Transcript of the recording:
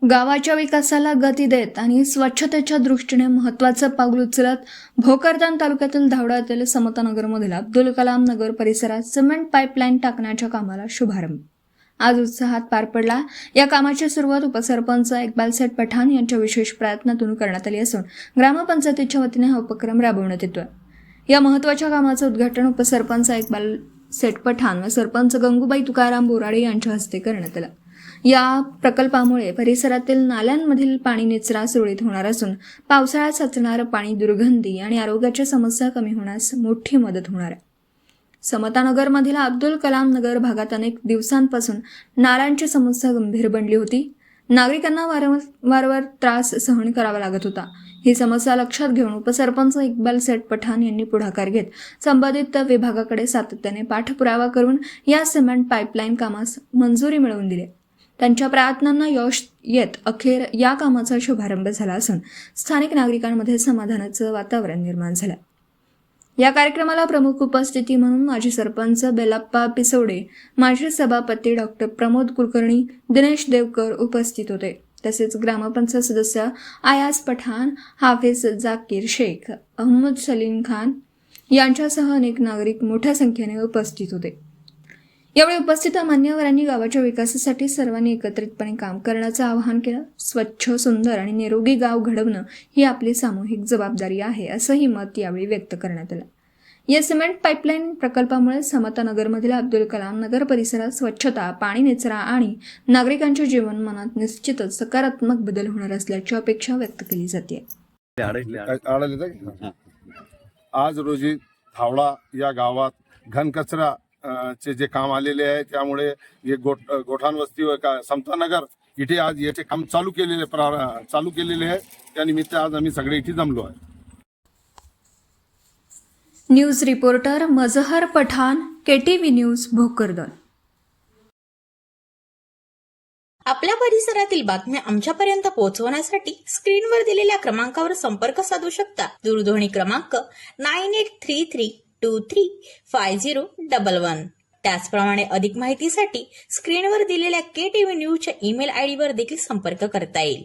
गावाच्या विकासाला गती देत आणि स्वच्छतेच्या दृष्टीने महत्त्वाचं पाऊल उचलत भोकरदन तालुक्यातील धावडा येथील समतानगरमधील अब्दुल कलाम नगर परिसरात सिमेंट पाईपलाईन टाकण्याच्या कामाला शुभारंभ आज उत्साहात पार पडला। या कामाची सुरुवात उपसरपंच इक्बाल सेठ पठाण यांच्या विशेष प्रयत्नातून करण्यात आली असून ग्रामपंचायतीच्या वतीने हा उपक्रम राबवण्यात येतोय। या महत्त्वाच्या कामाचं उद्घाटन उपसरपंच इक्बाल सेठ पठाण व सरपंच गंगूबाई तुकाराम बोराडे यांच्या हस्ते करण्यात आलं। या प्रकल्पामुळे परिसरातील नाल्यांमधील पाणी निचरा सुरळीत होणार असून पावसाळ्यात साचणारं पाणी दुर्गंधी आणि आरोग्याच्या समस्या कमी होण्यास मोठी मदत होणार आहे। समतानगरमधील अब्दुल कलाम नगर भागात अनेक दिवसांपासून नाल्यांची समस्या गंभीर बनली होती। नागरिकांना वारंवार त्रास सहन करावा लागत होता। ही समस्या लक्षात घेऊन उपसरपंच इक्बाल सेठ पठाण यांनी पुढाकार घेत संबंधित विभागाकडे सातत्याने पाठपुरावा करून या सिमेंट पाईपलाईन कामास मंजुरी मिळवून दिली। त्यांच्या प्रयत्नांना यश येत अखेर या कामाचा शुभारंभ झाला असून स्थानिक नागरिकांमध्ये समाधानाचं वातावरण निर्माण झालं। या कार्यक्रमाला प्रमुख उपस्थिती म्हणून माजी सरपंच बेलाप्पा पिसोडे, माजी सभापती डॉक्टर प्रमोद कुलकर्णी, दिनेश देवकर उपस्थित होते। तसेच ग्रामपंचायत सदस्य आयाज पठाण, हाफिज जाकीर शेख, अहमद सलीम खान यांच्यासह अनेक नागरिक मोठ्या संख्येने उपस्थित होते। यावेळी उपस्थित मान्यवरांनी गावाच्या विकासासाठी सर्वांनी एकत्रितपणे काम करण्याचं आवाहन केलं। स्वच्छ, सुंदर आणि निरोगी गाव घडवणं ही आपली सामूहिक जबाबदारी आहे, असंही मत यावेळी व्यक्त करण्यात आलं। या सिमेंट पाईपलाईन प्रकल्पामुळे समतानगरमधील अब्दुल कलाम नगर परिसरात स्वच्छता, पाणी निचरा आणि नागरिकांच्या जीवनमानात निश्चितच सकारात्मक बदल होणार असल्याची अपेक्षा व्यक्त केली जाते। आज रोजी धावडा या गावात घनकचरा चे जे काम आलेले आहे, त्यामुळे हे गोठाण वस्ती व समतानगर इथे आज याचे काम चालू केलेले आहे। त्यानिमित्त आज आम्ही सगळे इथे जमलो आहे। न्यूज रिपोर्टर मजहर पठाण, KTV न्यूज, भोकरदन। आपल्या परिसरातील बातम्या आमच्यापर्यंत पोहोचवण्यासाठी स्क्रीनवर दिलेल्या क्रमांकावर संपर्क साधू शकता। दूरध्वनी क्रमांक 9833235011। त्याचप्रमाणे अधिक माहितीसाठी स्क्रीनवर दिलेल्या KTV न्यूजच्या ईमेल आयडी वर देखील संपर्क करता येईल।